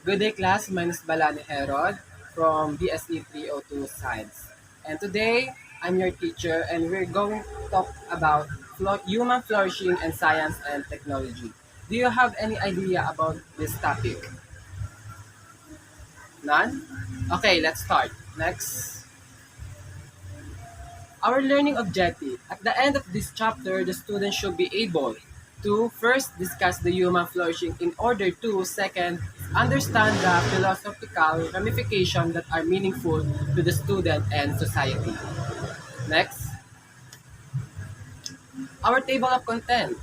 Good day class, my name is Balani Herod from BSE 302 Science. And today, I'm your teacher and we're going to talk about human flourishing and science and technology. Do you have any idea about this topic? None? Okay, let's start. Next. Our learning objective. At the end of this chapter, the student should be able to first discuss the human flourishing in order to second understand the philosophical ramifications that are meaningful to the student and society. Next, our table of content.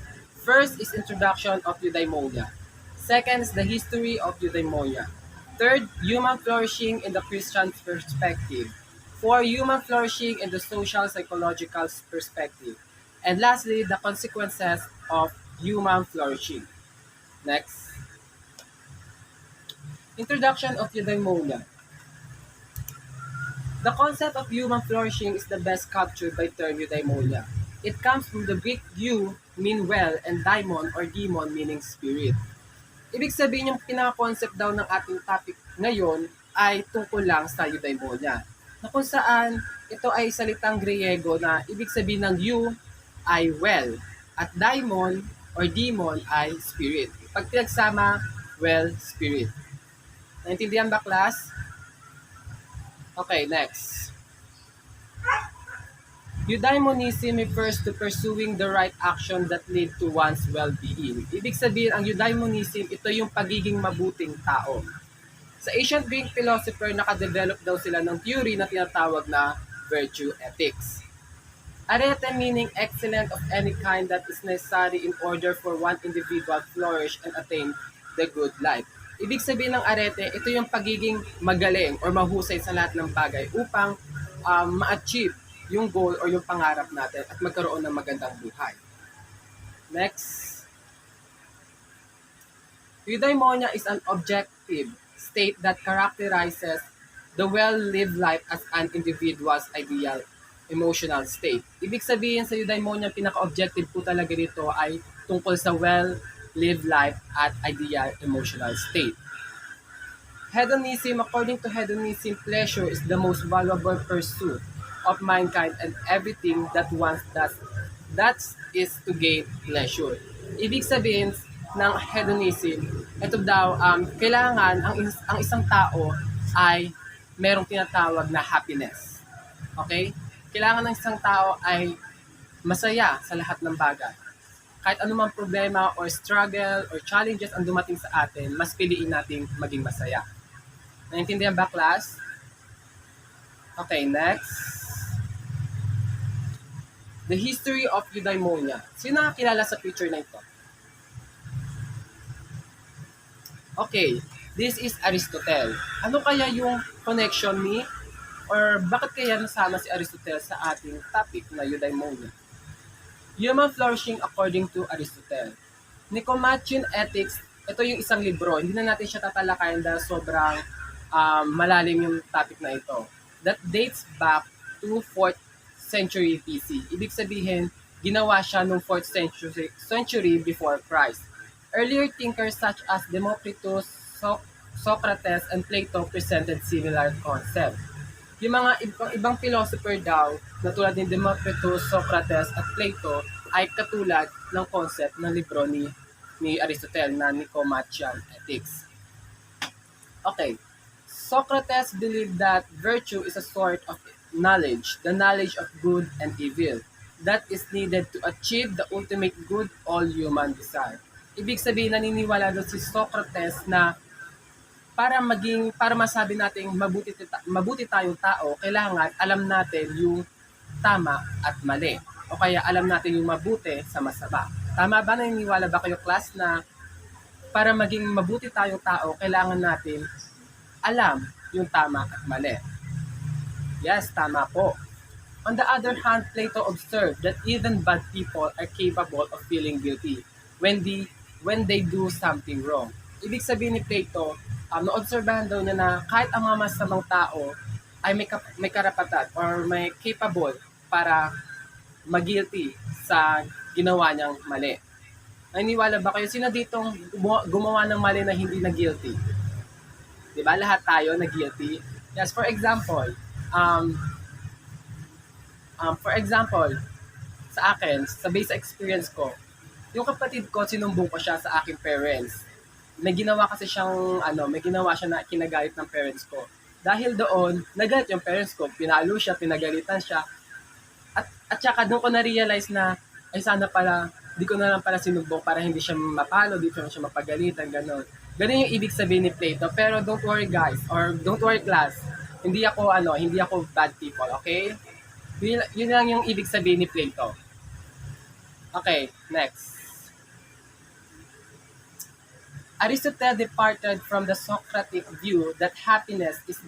First is introduction of eudaimonia. Second is the history of eudaimonia. Third, human flourishing in the Christian perspective. Four, human flourishing in the social psychological perspective. And lastly, the consequences of human flourishing. Next, introduction of eudaimonia. The concept of human flourishing is the best captured by term eudaimonia. It comes from the Greek eu, mean well, and daimon or demon meaning spirit. Ibig sabihin yung pinaka-concept daw ng ating topic ngayon ay tungkol lang sa eudaimonia. Na kung saan ito ay salitang Griego na ibig sabihin ng you ay well at daimon or demon ay spirit. Pag pinagsama, well, spirit. Naintindihan ba class? Okay, next. Eudaimonism refers to pursuing the right action that lead to one's well-being. Ibig sabihin, ang eudaimonism, ito yung pagiging mabuting tao. Sa ancient Greek philosopher, nakadevelop daw sila ng theory na tinatawag na virtue ethics. Arete meaning excellent of any kind that is necessary in order for one individual flourish and attain the good life. Ibig sabihin ng arete, ito yung pagiging magaling or mahusay sa lahat ng bagay upang ma-achieve yung goal or yung pangarap natin at magkaroon ng magandang buhay. Next. Eudaimonia is an objective state that characterizes the well-lived life as an individual's ideal emotional state. Ibig sabihin sa eudaimonia, pinaka-objective po talaga dito ay tungkol sa well-lived life at ideal emotional state. Hedonism, according to hedonism, pleasure is the most valuable pursuit of mankind and everything that wants that is to gain pleasure. Ibig sabihin ng hedonism, ito daw, kailangan ang isang tao ay merong tinatawag na happiness. Okay? Kailangan ng isang tao ay masaya sa lahat ng bagay. Kahit anumang problema or struggle or challenges ang dumating sa atin, mas piliin nating maging masaya. Naintindihan ba, class? Okay, next. The history of eudaimonia. Sino nakakilala sa picture na ito? Okay, this is Aristotle. Ano kaya yung connection ni or bakit kaya nasama si Aristotle sa ating topic na eudaimonia? Human flourishing according to Aristotle. Nicomachean Ethics, ito yung isang libro. Hindi na natin siya tatalakayin dahil sobrang malalim yung topic na ito. That dates back to 4th century BC. Ibig sabihin, ginawa siya noong 4th century before Christ. Earlier thinkers such as Democritus, Socrates, and Plato presented similar concepts. Yung mga ibang philosopher daw, na tulad ni Democritus, Socrates, at Plato, ay katulad ng concept ng libro ni Aristotle na Nicomachean Ethics. Okay. Socrates believed that virtue is a sort of knowledge, the knowledge of good and evil, that is needed to achieve the ultimate good all human desire. Ibig sabihin, naniniwala doon si Socrates na para masabi nating mabuti tayong tao, kailangan alam natin yung tama at mali. O kaya alam natin yung mabuti sa masama. Tama ba? Naniniwala ba kayo, class, na para maging mabuti tayong tao, kailangan natin alam yung tama at mali? Yes, tama po. On the other hand, Plato observed that even bad people are capable of feeling guilty when they do something wrong. Ibig sabihin ni Plato, naobserbahan daw niya na kahit ang mga masamang tao ay may karapatan or may capable para mag-guilty sa ginawa niyang mali. Naniniwala ba kayo? Sino ditong gumawa ng mali na hindi na guilty? Di ba? Lahat tayo na guilty. Yes, um, for example, sa akin, sa base experience ko, yung kapatid ko, sinumbong ko siya sa aking parents. May ginawa kasi siyang, may ginawa siya na kinagalit ng parents ko. Dahil doon, nagalit yung parents ko, pinalo siya, pinagalitan siya, at saka doon ko na-realize na, ay sana pala, di ko na lang pala sinumbong para hindi siya mapalo, di ko na siya mapagalitan, gano'n. Ganun yung ibig sabihin ni Plato. Pero don't worry guys, or don't worry class, hindi ako bad people, okay? Yun lang yung ibig sabihin ni Plato. Okay, next. Aristotle departed from the Socratic view that happiness is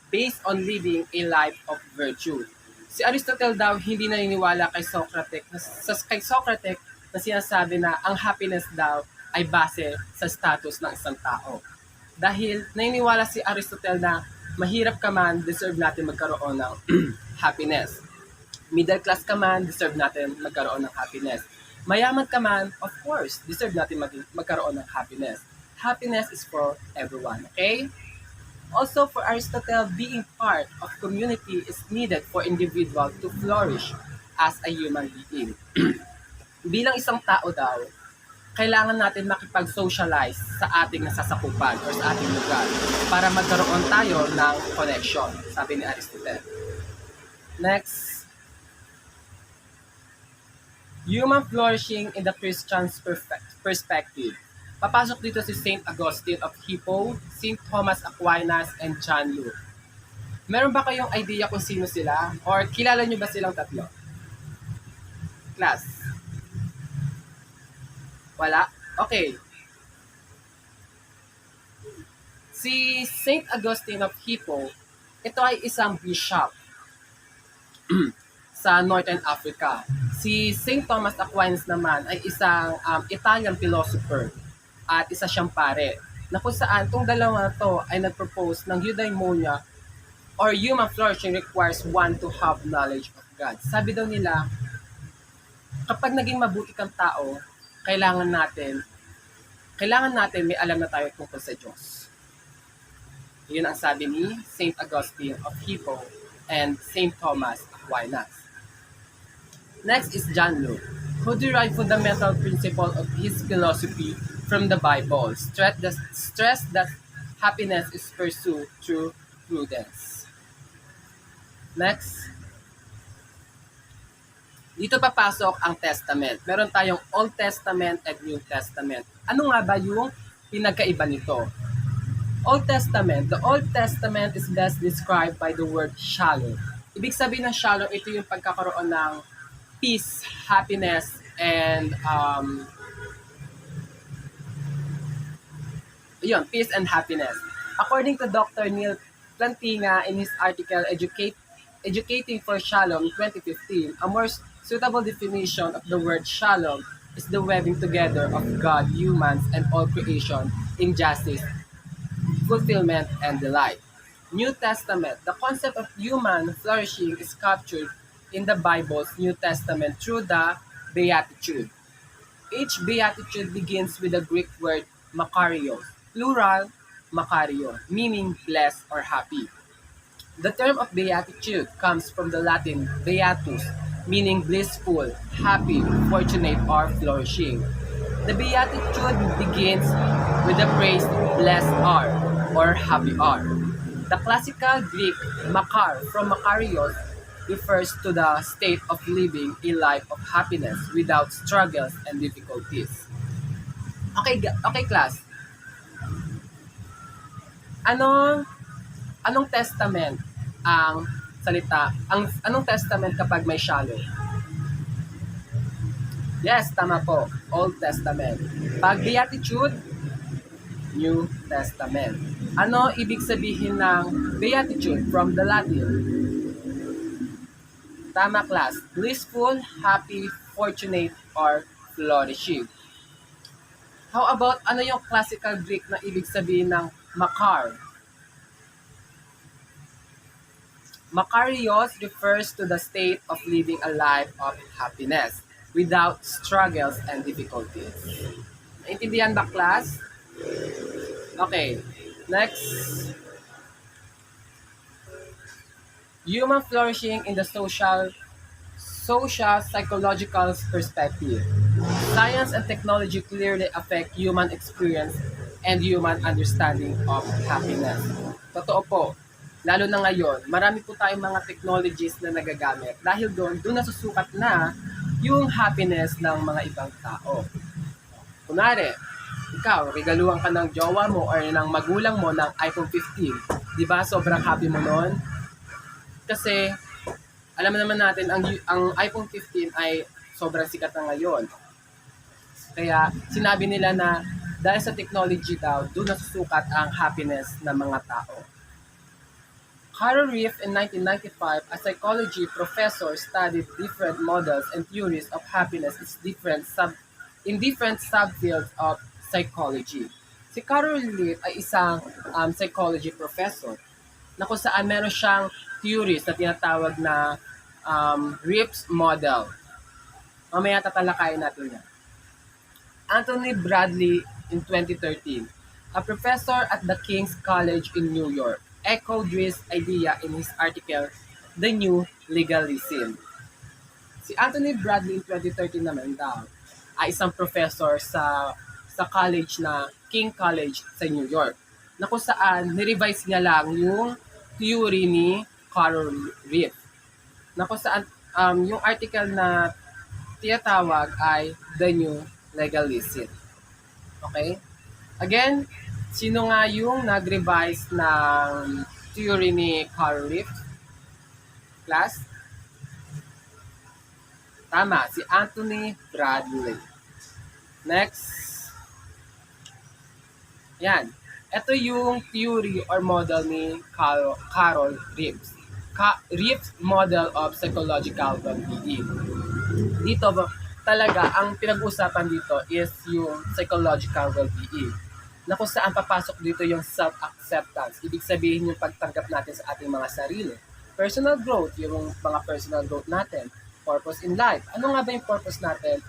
based on living a life of virtue. Si Aristotle daw hindi naniniwala kay Socrates na sinasabi na ang happiness daw ay base sa status ng isang tao. Dahil naniniwala si Aristotle na mahirap ka man, deserve natin magkaroon ng happiness. Middle class ka man, deserve natin magkaroon ng happiness. Mayaman ka man, of course, deserve natin magkaroon ng happiness. Happiness is for everyone, okay? Also, for Aristotle, being part of community is needed for individual to flourish as a human being. Bilang isang tao daw, kailangan natin makipag-socialize sa ating nasasakupan or sa ating lugar para magkaroon tayo ng connection, sabi ni Aristotle. Next, human flourishing in the Christian's perspective. Papasok dito si St. Augustine of Hippo, St. Thomas Aquinas, and John Luke. Meron ba kayong idea kung sino sila? Or kilala nyo ba silang tatlo? Class? Wala? Okay. Si St. Augustine of Hippo, ito ay isang bishop sa Northern Africa. Si St. Thomas Aquinas naman ay isang Italian philosopher at isa siyang pare na kung saan itong dalawa na to ay nag-propose ng eudaimonia or human flourishing requires one to have knowledge of God. Sabi daw nila, kapag naging mabuti kang tao, kailangan natin may alam na tayo tungkol sa Diyos. Yun ang sabi ni St. Augustine of Hippo and St. Thomas Aquinas. Next is John Luke, who derived fundamental principle of his philosophy from the Bible, stress that happiness is pursued through prudence. Next, dito papasok ang Testament. Meron tayong Old Testament and New Testament. Ano nga ba yung pinagkaiba nito? The Old Testament is best described by the word shalom. Ibig sabihin ng shalom, ito yung pagkakaroon ng peace, happiness, and peace and happiness. According to Dr. Neil Plantinga in his article Educating for Shalom 2015, a more suitable definition of the word shalom is the webbing together of God, humans, and all creation in justice, fulfillment, and delight. New Testament, the concept of human flourishing is captured in the Bible's New Testament through the Beatitude. Each Beatitude begins with the Greek word makarios, plural makario, meaning blessed or happy. The term of Beatitude comes from the Latin beatus, meaning blissful, happy, fortunate, or flourishing. The Beatitude begins with the phrase blessed are or happy are. The classical Greek makar from makarios refers to the state of living a life of happiness without struggles and difficulties. Okay class. Anong testament ang salita? Anong testament kapag may shalom? Yes, tama po. Old Testament. Pag Beatitude, New Testament. Ano ibig sabihin ng Beatitude from the Latin? Tama class. Blissful, happy, fortunate, or flourishing. How about ano yung classical Greek na ibig sabihin ng makar? Makarios refers to the state of living a life of happiness without struggles and difficulties. Naintindihan ba class? Okay. Next, human flourishing in the social psychological perspective. Science and technology clearly affect human experience and human understanding of happiness. Totoo po, lalo na ngayon, marami po tayong mga technologies na nagagamit. Dahil doon nasusukat na yung happiness ng mga ibang tao. Kunwari, ikaw, regaluhan ka ng jowa mo or ng magulang mo ng iPhone 15. Di ba? Sobrang happy mo noon. Kasi, alam naman natin, ang iPhone 15 ay sobrang sikat na ngayon. Kaya, sinabi nila na dahil sa technology daw, doon nasusukat ang happiness ng mga tao. Carol Reef in 1995, a psychology professor, studied different models and theories of happiness in different subfields of psychology. Si Carol Reef ay isang psychology professor na kung saan meron siyang theories na tinatawag na Reef's model. Mamaya tatalakayin natin yan. Anthony Bradley in 2013, a professor at the King's College in New York, echoed this idea in his article, The New Legalism. Si Anthony Bradley in 2013 naman daw ay isang professor sa college na King College sa New York, na kung saan nirevise niya lang yung theory ni Carol Reef, na kung saan yung article na tinatawag ay The New Legalism. Okay? Again, sino nga yung nag-revise ng theory ni Carol Reef? Class? Tama, si Anthony Bradley. Next. Yan. Ito yung theory or model ni Carol Reef. Reef's model of psychological well-being. Dito talaga, ang pinag-usapan dito is yung psychological well-being, na kung saan papasok dito yung self-acceptance. Ibig sabihin yung pagtanggap natin sa ating mga sarili. Personal growth, yung mga personal growth natin. Purpose in life. Ano nga ba yung purpose natin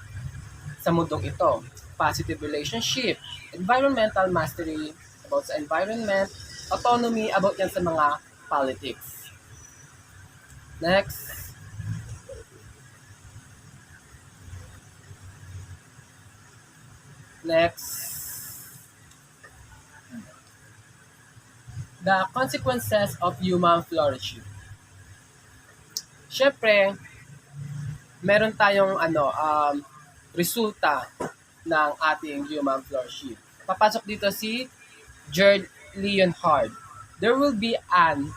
sa mundong ito? Positive relationship, environmental mastery, about sa environment, autonomy, about yan sa mga politics. Next. The consequences of human flourishing. Siyempre, meron tayong resulta ng ating human flourishing. Papasok dito si Gerd Leonhard. There will be an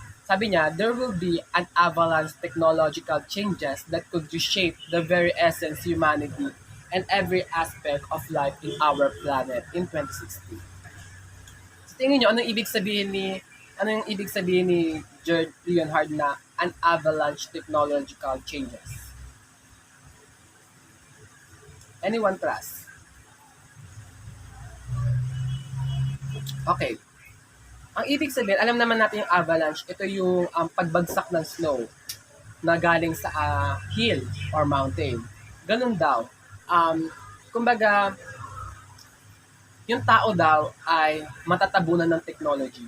avalanche technological changes that could reshape the very essence humanity and every aspect of life in our planet in 2060. So, tingin nyo, anong ibig sabihin ni Gerd Leonhard na an avalanche technological changes? Anyone, class? Okay. Ang ibig sabihin, alam naman natin yung avalanche, ito yung pagbagsak ng snow na galing sa hill or mountain. Ganun daw. Kumbaga, yung tao daw ay matatabunan ng technology.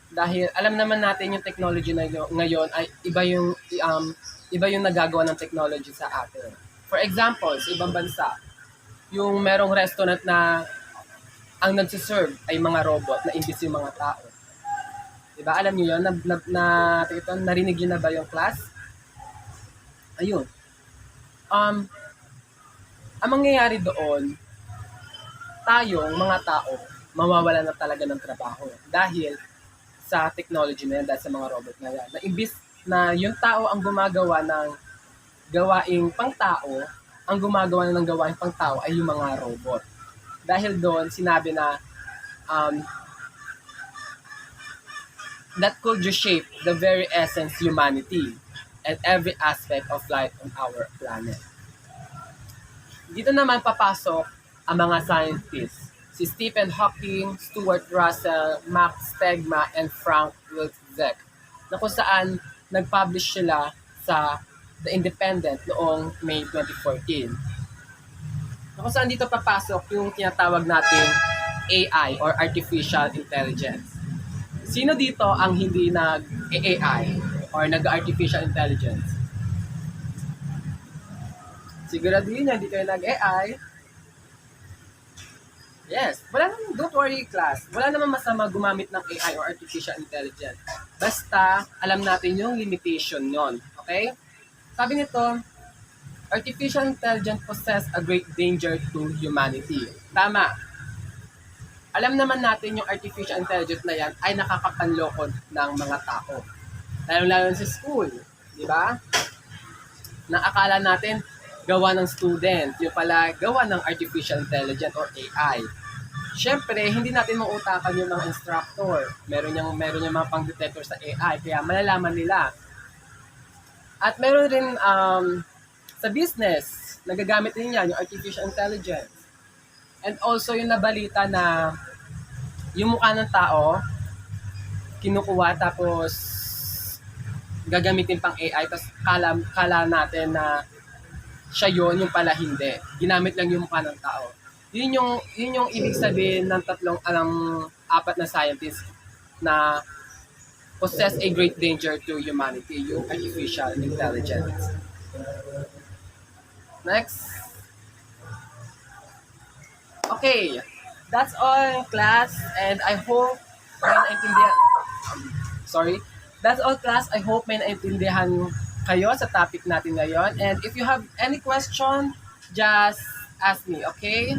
Dahil alam naman natin yung technology na ngayon ay iba yung nagagawa ng technology sa atin. For example, sa ibang bansa, yung merong restaurant na ang nagsiserve ay mga robot na imbis yung mga tao. Diba? Alam niyo yun? Narinig yun na ba yung class? Ayun. Ang mangyayari doon, tayong mga tao, mawawala na talaga ng trabaho. Dahil sa technology na yan, dahil sa mga robot na yan. Na imbis na yung tao ang gumagawa ng gawaing pang-tao, ang gumagawa ng gawaing pang-tao ay yung mga robot. Dahil doon, sinabi na that could reshape the very essence humanity and every aspect of life on our planet. Dito naman papasok ang mga scientists. Si Stephen Hawking, Stuart Russell, Max Tegmark, and Frank Wilczek, na kung saan nag-publish sila sa The Independent noong May 2014. Na kung saan dito papasok yung tinatawag nating AI or Artificial Intelligence. Sino dito ang hindi nag-AI or nag-artificial intelligence? Siguraduhin nyo, hindi kayo nag-AI. Yes, wala naman, don't worry class. Wala naman masama gumamit ng AI or artificial intelligence. Basta, alam natin yung limitation yon. Okay? Sabi nito, artificial intelligence possess a great danger to humanity. Tama. Alam naman natin yung artificial intelligence na yan ay nakakapanloko ng mga tao. Lalo-lalo sa school. Di ba? Na akala natin gawa ng student, yung pala gawa ng artificial intelligence or AI. Siyempre, hindi natin mautakan yung mga instructor. Meron yung mga pang-detector sa AI, kaya malalaman nila. At meron rin sa business, nagagamit din yan, yung artificial intelligence. And also yung nabalita na yung mukha ng tao, kinukuha tapos gagamitin pang AI, tapos kala natin na siya yun, yung pala hindi. Ginamit lang yung mukha ng tao. Yun yung ibig sabihin ng apat na scientists na possess a great danger to humanity, yung artificial intelligence. Next. Okay, that's all class and I hope may naintindihan. Sorry. That's all class. I hope may naintindihan kayo sa topic natin ngayon. And if you have any question, just ask me, okay?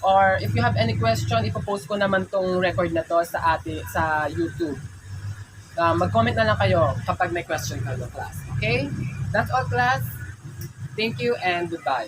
Or if you have any question, ipopost ko naman tong record na to sa YouTube. Mag-comment na lang kayo kapag may question kayo, class. Okay? That's all, class. Thank you and goodbye.